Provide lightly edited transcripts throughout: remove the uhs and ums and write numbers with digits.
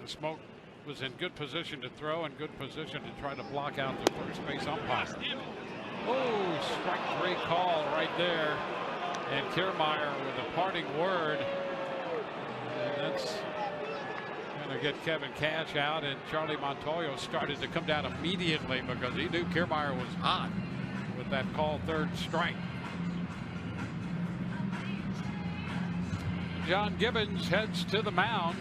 Smoke was in good position to throw and good position to try to block out the first base umpire. Oh, strike 3 call right there. And Kiermaier with a parting word. And that's going to get Kevin Cash out. And Charlie Montoyo started to come down immediately because he knew Kiermaier was hot with that call, 3rd strike. John Gibbons heads to the mound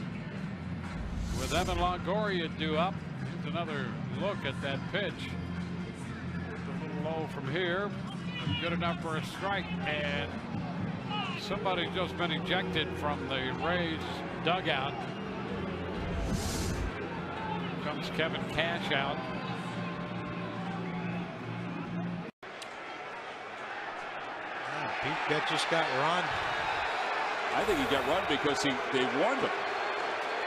with Evan Longoria due up. Here's another look at that pitch. A little low from here. Good enough for a strike, and somebody just been ejected from the Rays dugout. Comes Kevin Cash out. Pete Bet just got run. I think he got run because they warned him.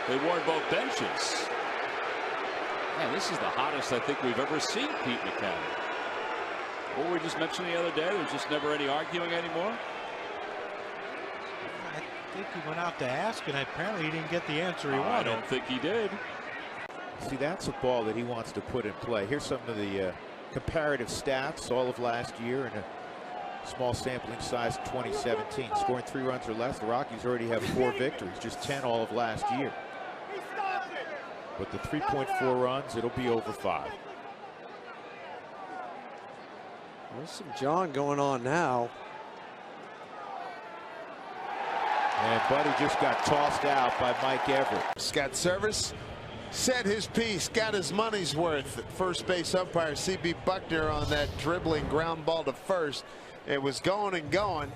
They warned both benches. Man, this is the hottest I think we've ever seen Pete McCann. What we just mentioned the other day, there's just never any arguing anymore. I think he went out to ask, and apparently he didn't get the answer he wanted. I don't think he did. See, that's a ball that he wants to put in play. Here's some of the comparative stats all of last year in a small sampling size 2017. Scoring 3 runs or less, the Rockies already have 4 victories, just 10 all of last year. But the 3.4 runs, it'll be over 5. There's some John going on now. And Buddy just got tossed out by Mike Everett. Scott Service said his piece, got his money's worth. First base umpire C.B. Buckner on that dribbling ground ball to first. It was going and going,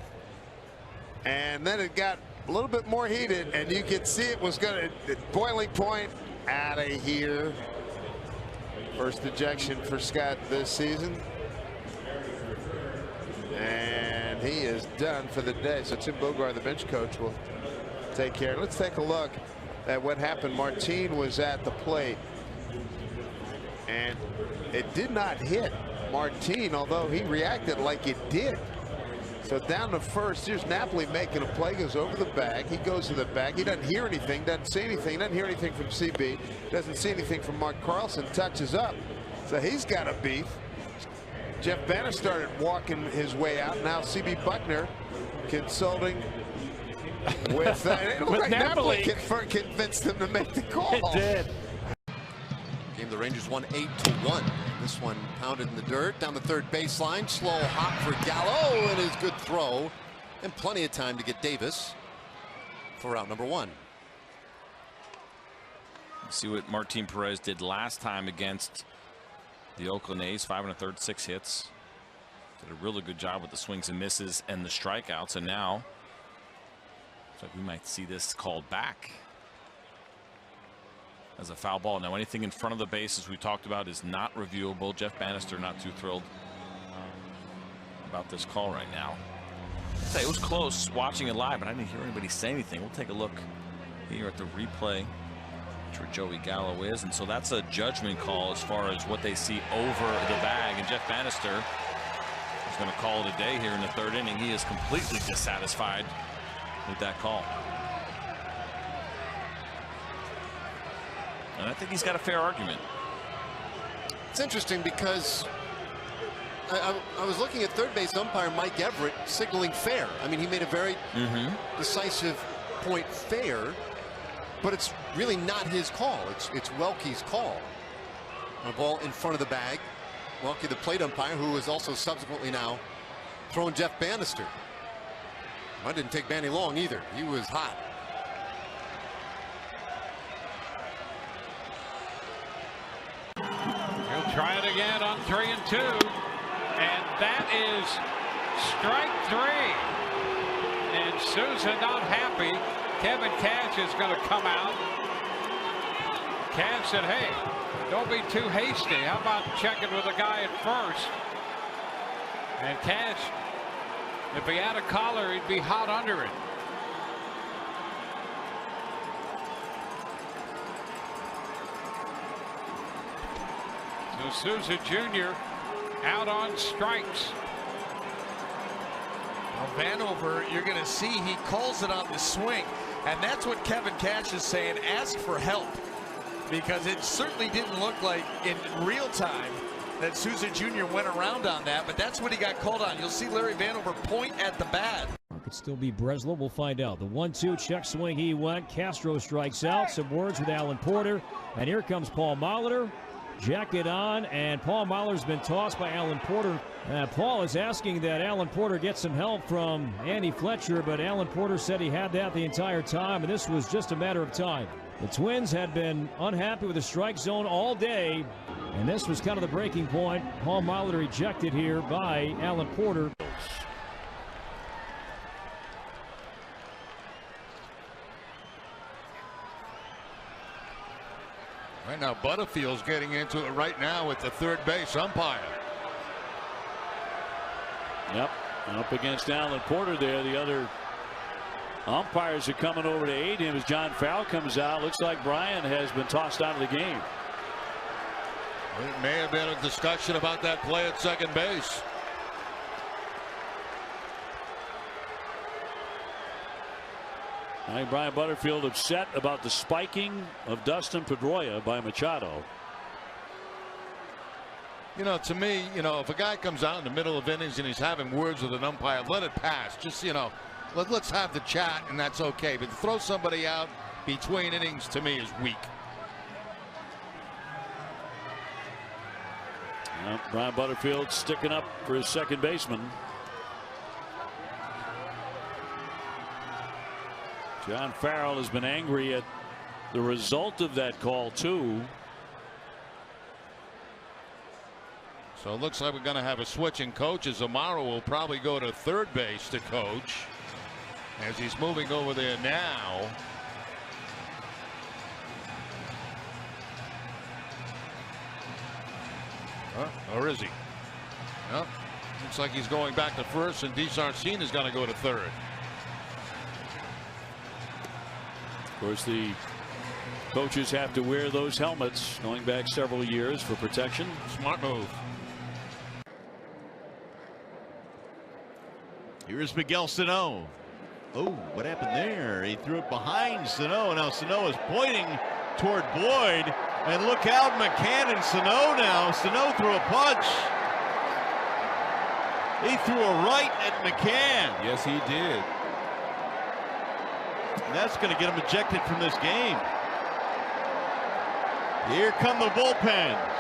and then it got a little bit more heated, and you could see it was going to boiling point. Out of here. First ejection for Scott this season, and he is done for the day. So Tim Bogar, the bench coach, will take care. Let's take a look at what happened. Martin was at the plate, and it did not hit Martin, although he reacted like it did. So down to first, here's Napoli making a play, goes over the bag. He goes to the bag. He doesn't hear anything, doesn't see anything, doesn't hear anything from CB, doesn't see anything from Mark Carlson, touches up. So he's got a beef. Jeff Banner started walking his way out. Now CB Buckner consulting with, with Napoli. Convinced him to make the call. It did. Game the Rangers won 8-1. This one pounded in the dirt down the 3rd baseline. Slow hop for Gallo, and his good throw, and plenty of time to get Davis for out number 1. See what Martin Perez did last time against the Oakland A's. 5 1/3, 6 hits. Did a really good job with the swings and misses and the strikeouts, and now looks like we might see this called back as a foul ball. Now anything in front of the base, as we talked about, is not reviewable. Jeff Bannister not too thrilled about this call right now. It was close watching it live, but I didn't hear anybody say anything. We'll take a look here at the replay, where Joey Gallo is, and so that's a judgment call as far as what they see over the bag. And Jeff Bannister is going to call it a day here in the 3rd inning. He is completely dissatisfied with that call. And I think he's got a fair argument. It's interesting because I was looking at 3rd base umpire Mike Everett signaling fair. I mean, he made a very decisive point fair, but it's really not his call. It's Welke's call. On a ball in front of the bag. Welke, the plate umpire, who is also subsequently now throwing Jeff Bannister. That didn't take Banny long either. He was hot. He'll try it again on 3-2, and that is strike 3. And Souza not happy. Kevin Cash is going to come out. Cash said, hey, don't be too hasty. How about checking with the guy at first? And Cash, if he had a collar, he'd be hot under it. So Souza Jr. out on strikes. Well, Vanover, you're going to see he calls it on the swing, and that's what Kevin Cash is saying. Ask for help. because it certainly didn't look like in real time that Souza Jr. went around on that, but that's what he got called on. You'll see Larry Vanover point at the bat. It could still be Breslow. We'll find out. The 1-2 check swing he went. Castro strikes out. Some words with Alan Porter. And here comes Paul Molitor. Jacket on, and Paul Molitor's been tossed by Alan Porter. Paul is asking that Alan Porter get some help from Andy Fletcher, but Alan Porter said he had that the entire time, and this was just a matter of time. The Twins had been unhappy with the strike zone all day, and this was kind of the breaking point. Paul Molitor ejected here by Alan Porter. Right now, Butterfield's getting into it right now with the third base umpire. Yep, up against Alan Porter there. The other umpires are coming over to aid him as John Farrell comes out. Looks like Brian has been tossed out of the game. It may have been a discussion about that play at second base. I think Brian Butterfield upset about the spiking of Dustin Pedroia by Machado. You know, to me, you know, if a guy comes out in the middle of innings and he's having words with an umpire, let it pass. Just, you know, let's have the chat, and that's okay. But to throw somebody out between innings, to me, is weak. Brian Butterfield sticking up for his second baseman. John Farrell has been angry at the result of that call, too. So it looks like we're going to have a switch in coaches. Amaro will probably go to third base to coach as he's moving over there now. Or is he? Nope. Looks like he's going back to first, and DeSarcina is going to go to third. Of course, the coaches have to wear those helmets going back several years for protection. Smart move. Here's Miguel Sano. Oh, what happened there? He threw it behind Sano. Now Sano is pointing toward Boyd. And look out, McCann and Sano now. Sano threw a punch. He threw a right at McCann. Yes, he did. And that's going to get him ejected from this game. Here come the bullpens.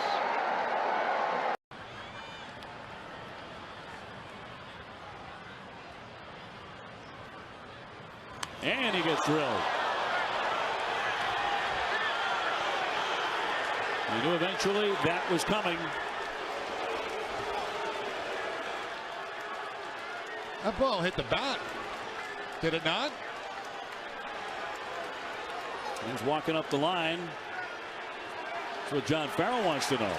And he gets drilled. We knew eventually that was coming. That ball hit the bat. Did it not? He's walking up the line. That's what John Farrell wants to know.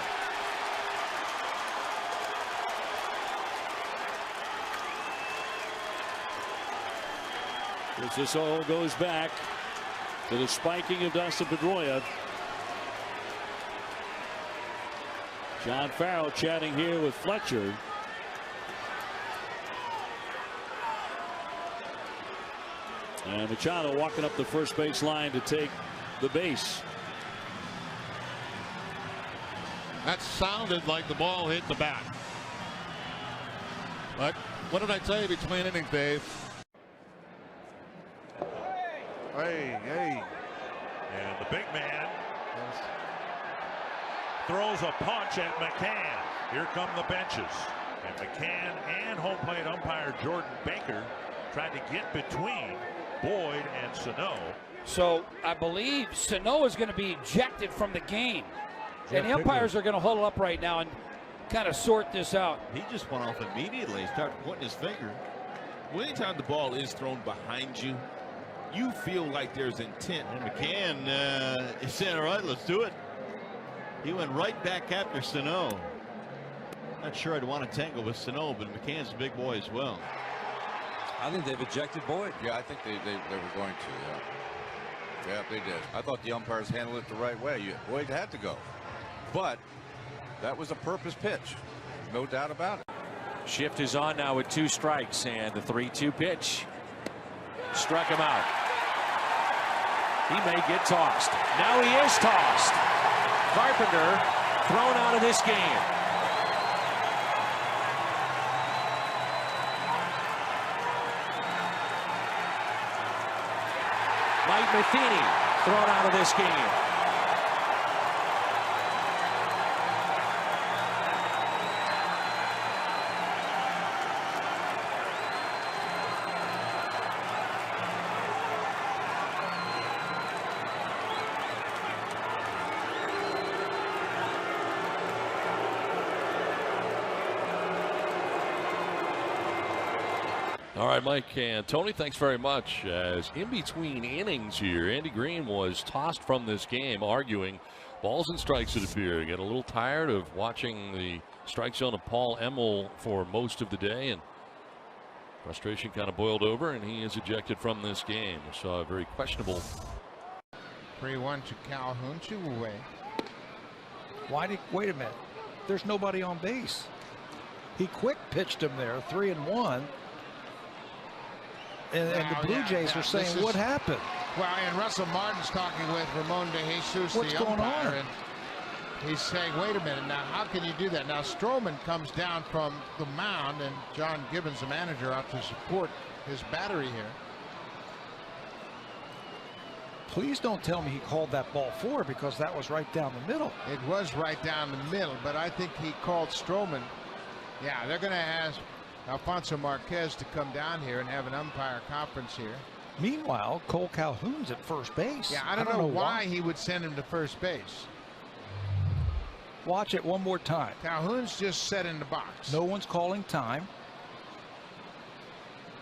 This all goes back to the spiking of Dustin Pedroia. John Farrell chatting here with Fletcher. And Machado walking up the first base line to take the base. That sounded like the ball hit the bat. But what did I tell you between innings, Dave? Hey. And the big man throws a punch at McCann. Here come the benches. And McCann and home plate umpire Jordan Baker tried to get between Boyd and Sano. So I believe Sano is going to be ejected from the game. And the umpires are going to huddle up right now and kind of sort this out. He just went off immediately. Started pointing his finger. Well, anytime the ball is thrown behind you, you feel like there's intent. And McCann is saying, all right, let's do it. He went right back after Sano. Not sure I'd want to tangle with Sano, but McCann's a big boy as well. I think they've ejected Boyd. Yeah, I think they were going to, yeah. Yeah, they did. I thought the umpires handled it the right way. Boyd had to go. But that was a purpose pitch. No doubt about it. Shift is on now with 2 strikes, and the 3-2 pitch struck him out. He may get tossed. Now he is tossed. Carpenter thrown out of this game. Mike Matheny thrown out of this game. All right, Mike and Tony, thanks very much. As in between innings here, Andy Green was tossed from this game, arguing balls and strikes, it appeared. Get a little tired of watching the strike zone of Paul Emmel for most of the day, and frustration kind of boiled over, and he is ejected from this game. We saw a very questionable. 3-1 to Calhoun, 2 away. Wait a minute. There's nobody on base. He quick pitched him there, 3-1. And the Blue Jays are saying, what happened? Well, and Russell Martin's talking with Ramon De Jesus, What's the going umpire, on? and he's saying, wait a minute, now how can you do that? Now Stroman comes down from the mound, and John Gibbons, the manager, out to support his battery here. Please don't tell me he called that ball 4, because that was right down the middle. It was right down the middle, but I think he called Stroman. Yeah, they're going to ask Alfonso Marquez to come down here and have an umpire conference here. Meanwhile, Cole Calhoun's at first base. Yeah, I don't know why he would send him to first base. Watch it one more time. Calhoun's just set in the box. No one's calling time.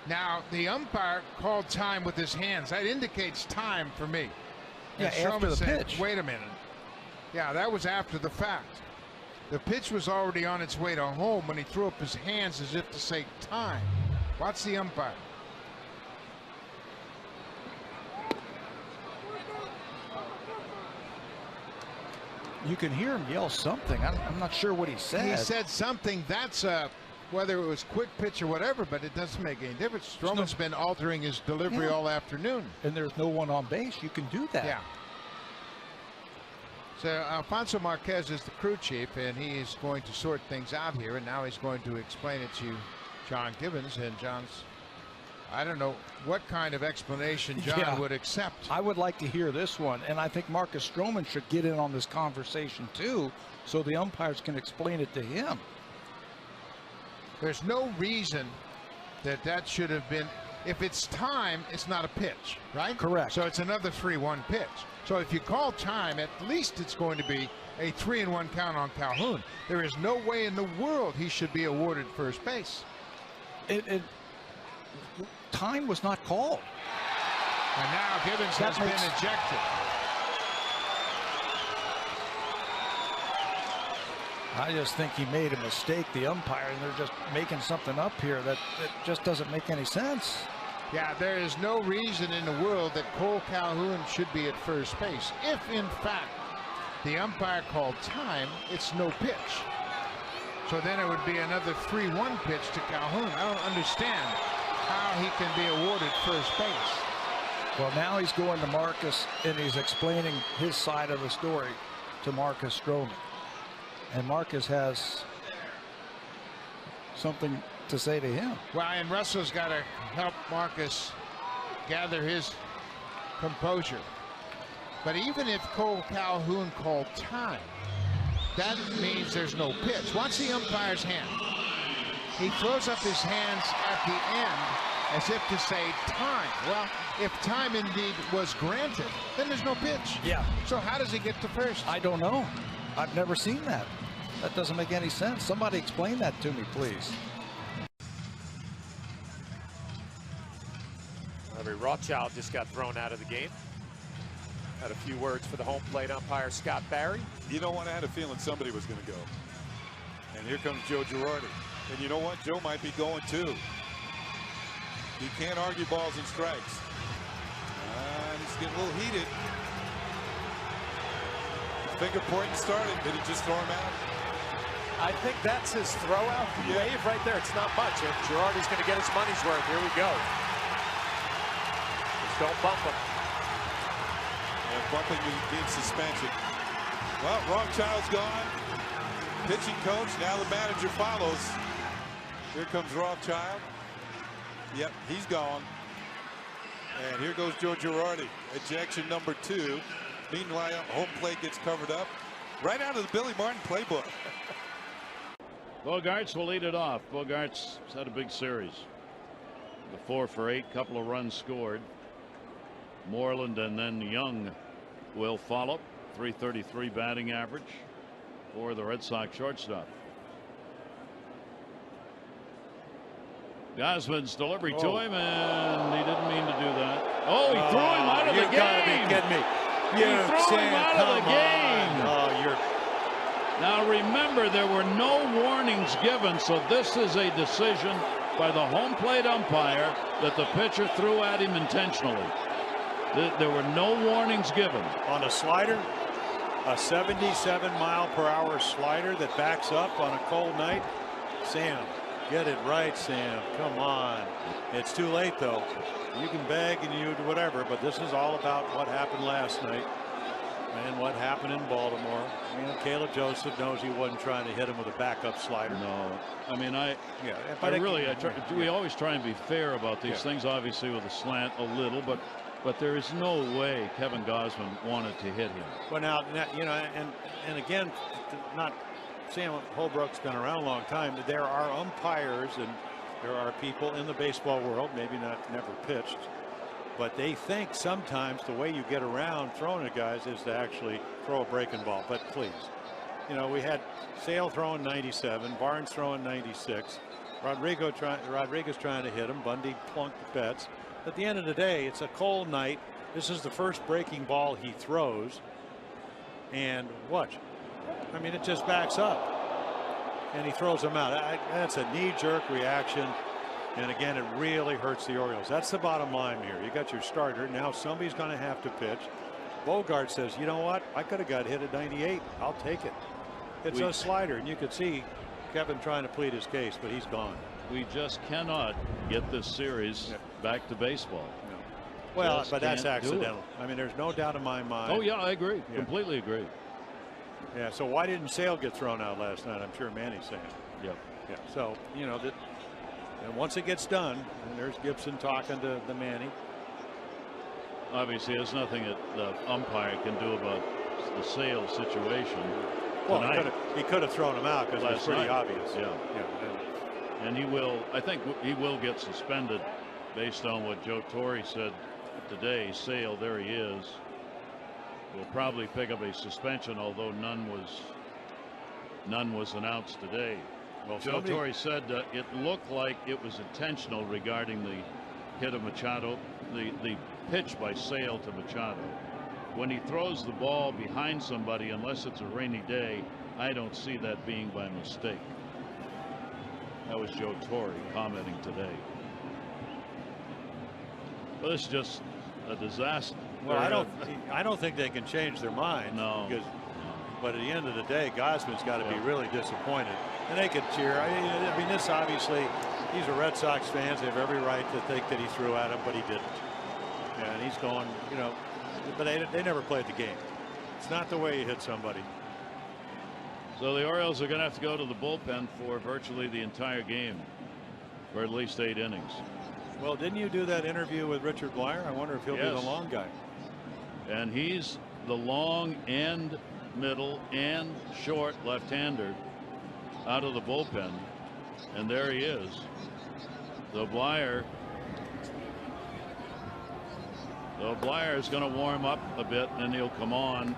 Now, the umpire called time with his hands. That indicates time for me. Yeah, And after Stroman the said, pitch. wait a minute. Yeah, that was after the fact. The pitch was already on its way to home when he threw up his hands as if to say time. Watch the umpire. You can hear him yell something. I'm not sure what he said. He said something. That's whether it was quick pitch or whatever, but it doesn't make any difference. Stroman's been altering his delivery all afternoon. And there's no one on base. You can do that. Yeah. So Alfonso Marquez is the crew chief, and he is going to sort things out here, and now he's going to explain it to John Gibbons, and John's, I don't know what kind of explanation John would accept. I would like to hear this one, and I think Marcus Stroman should get in on this conversation too, so the umpires can explain it to him. There's no reason that should have been. If it's time, it's not a pitch, right? Correct. So it's another 3-1 pitch. So if you call time, at least it's going to be a 3-1 count on Calhoun. There is no way in the world he should be awarded first base. Time was not called. And now Gibbons has been ejected. I just think he made a mistake, the umpire, and they're just making something up here that just doesn't make any sense. Yeah, there is no reason in the world that Cole Calhoun should be at first base. If, in fact, the umpire called time, it's no pitch. So then it would be another 3-1 pitch to Calhoun. I don't understand how he can be awarded first base. Well, now he's going to Marcus, and he's explaining his side of the story to Marcus Stroman. And Marcus has something to say to him. Well, and Russell's got to help Marcus gather his composure. But even if Cole Calhoun called time, that means there's no pitch. Watch the umpire's hand. He throws up his hands at the end as if to say time. Well, if time indeed was granted, then there's no pitch. Yeah. So how does he get to first? I don't know. I've never seen that. That doesn't make any sense. Somebody explain that to me, please. Larry Rothschild just got thrown out of the game. Had a few words for the home plate umpire, Scott Barry. You know what? I had a feeling somebody was going to go. And here comes Joe Girardi. And you know what? Joe might be going too. You can't argue balls and strikes. He's getting a little heated. Finger pointing started. Did he just throw him out? I think that's his throw out wave right there. It's not much. And Girardi's going to get his money's worth. Here we go. Just don't bump him. bumping the suspension. Well, Rothschild's gone. Pitching coach. Now the manager follows. Here comes Rothschild. Yep, he's gone. And here goes Joe Girardi. Ejection number 2. Meanwhile, home plate gets covered up. Right out of the Billy Martin playbook. Bogaerts will lead it off. Bogaerts has had a big series. The 4 for 8, couple of runs scored. Moreland and then Young will follow. .333 batting average for the Red Sox shortstop. Gausman's delivery to him, and he didn't mean to do that. Oh, he threw him out of the game. You gotta be kidding me. He threw him out of the game. Oh, you're. Now remember, there were no warnings given, so this is a decision by the home plate umpire that the pitcher threw at him intentionally. There were no warnings given. On a slider, a 77-mile-per-hour slider that backs up on a cold night. Sam, get it right, Sam. Come on. It's too late, though. You can beg and you do whatever, but this is all about what happened last night and what happened in Baltimore. I mean, Caleb Joseph knows he wasn't trying to hit him with a backup slider. No, I mean, we always try and be fair about these things. Obviously, with a slant, a little, but there is no way Kevin Gausman wanted to hit him. Well, now you know, and again, not Sam Holbrook's been around a long time. There are umpires and there are people in the baseball world, maybe never pitched, but they think sometimes the way you get around throwing at guys is to actually throw a breaking ball. But please, you know, we had Sale throwing 97, Barnes throwing 96, Rodriguez trying to hit him, Bundy plunked the Betts. At the end of the day, it's a cold night. This is the first breaking ball he throws, and watch, I mean, it just backs up and he throws them out. That's a knee-jerk reaction, and again, it really hurts the Orioles. That's the bottom line here. You got your starter, now somebody's going to have to pitch. Bogaerts says, you know what, I could have got hit at 98. I'll take it. It's a slider, and you could see Kevin trying to plead his case, but he's gone. We just cannot get this series back to baseball. Well, but that's accidental. I mean, there's no doubt in my mind. Oh yeah, I agree. Completely agree. Yeah. So why didn't Sale get thrown out last night? I'm sure Manny's saying. Yep. Yeah. So you know that. And once it gets done, and there's Gibson talking to the Manny. Obviously, there's nothing that the umpire can do about the Sale situation. Well, he could have thrown him out because it's pretty obvious. Yeah. And he will. I think he will get suspended, based on what Joe Torre said today. Sale, there he is, will probably pick up a suspension, although none was announced today. Well, Joe Torre said it looked like it was intentional regarding the hit of Machado, the pitch by Sale to Machado. When he throws the ball behind somebody, unless it's a rainy day, I don't see that being by mistake. That was Joe Torre commenting today. Well, this is just a disaster. Well, I don't think they can change their mind. No. But at the end of the day, Gausman's got to be really disappointed. And they could cheer. I mean, this obviously, these are Red Sox fans. They have every right to think that he threw at him, but he didn't. And he's going, you know, but they never played the game. It's not the way you hit somebody. So the Orioles are going to have to go to the bullpen for virtually the entire game, for at least 8 innings. Well, didn't you do that interview with Richard Blyer? I wonder if he'll be the long guy. And he's the long and middle and short left-hander out of the bullpen, and there he is. So Blyer is going to warm up a bit, and then he'll come on.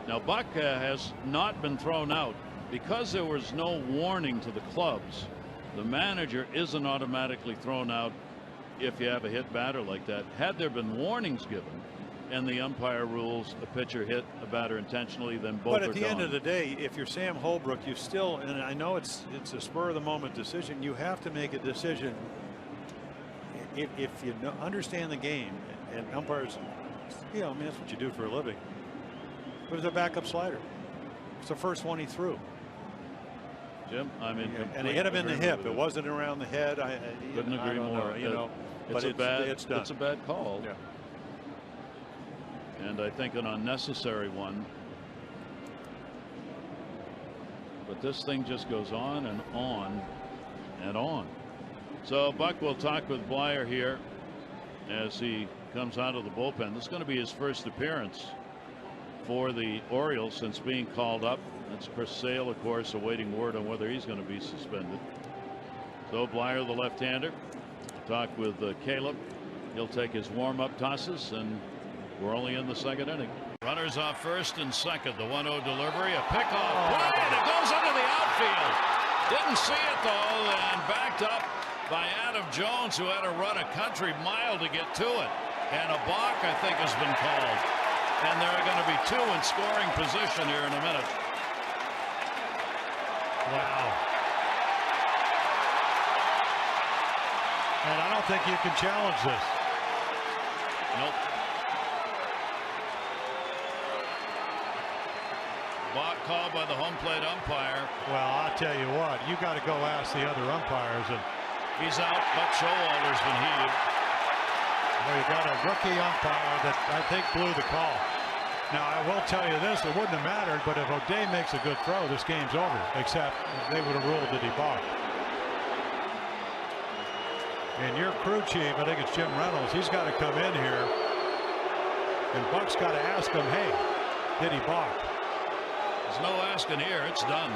Now Buck has not been thrown out because there was no warning to the clubs. The manager isn't automatically thrown out if you have a hit batter like that. Had there been warnings given and the umpire rules a pitcher hit a batter intentionally, then both are gone. But at the end of the day, if you're Sam Holbrook, you still, and I know it's a spur of the moment decision, you have to make a decision. If you understand the game, and umpires, you know, I mean, that's what you do for a living. It was a backup slider. It's the first one he threw. Jim, I mean, and he hit him in the hip. It wasn't around the head. Couldn't agree more. You know, it's but a bad call. Yeah. and I think an unnecessary one. But this thing just goes on and on and on. So Buck will talk with Blyer here as he comes out of the bullpen. This is going to be his first appearance for the Orioles since being called up. That's Chris Sale, of course, awaiting word on whether he's going to be suspended. So Blyer, the left-hander, talk with Caleb. He'll take his warm-up tosses, and we're only in the second inning. Runners off first and second. The 1-0 delivery, a pickoff play, and it goes into the outfield. Didn't see it though, and backed up by Adam Jones, who had to run a country mile to get to it. And a balk, I think, has been called. And there are going to be two in scoring position here in a minute. Wow. And I don't think you can challenge this. Nope. Balk called by the home plate umpire. Well, I'll tell you what, you got to go ask the other umpires. And he's out, but Showalter's been heaved. Well, you got a rookie umpire that I think blew the call. Now, I will tell you this, it wouldn't have mattered, but if O'Day makes a good throw, this game's over, except they would have ruled that he balked. And your crew chief, I think it's Jim Reynolds, he's got to come in here, and Buck's got to ask him, hey, did he balk? There's no asking here, it's done.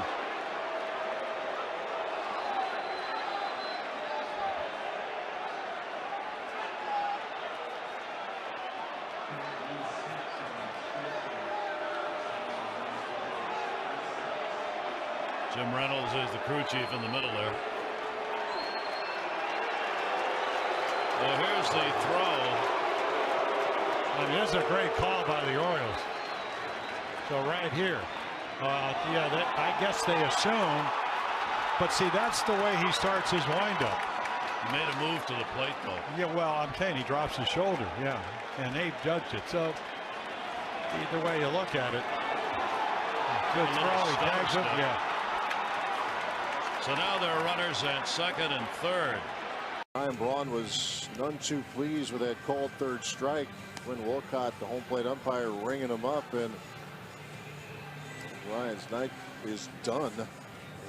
Jim Reynolds is the crew chief in the middle there. Well, here's the throw. And this is a great call by the Orioles. So right here, yeah, I guess they assume, but see, that's the way he starts his windup. He made a move to the plate, though. Yeah, well, I'm saying he drops his shoulder, yeah, and they judged it. So either way you look at it, good throw, he tags it, yeah. So now there are runners at second and third. Ryan Braun was none too pleased with that called third strike. Quinn Wolcott, the home plate umpire, ringing him up, and Ryan's night is done.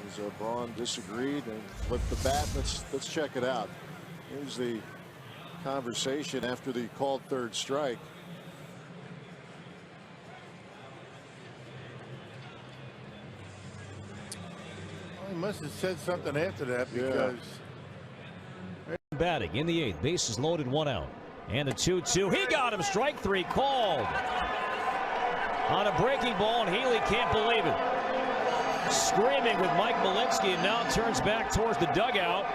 As Braun disagreed and flipped the bat. Let's check it out. Here's the conversation after the called third strike. He must have said something after that because batting in the 8th, bases loaded, 1 out, and a 2-2. He got him. Strike 3 called on a breaking ball, and Healy can't believe it. Screaming with Mike Malinsky, and now turns back towards the dugout.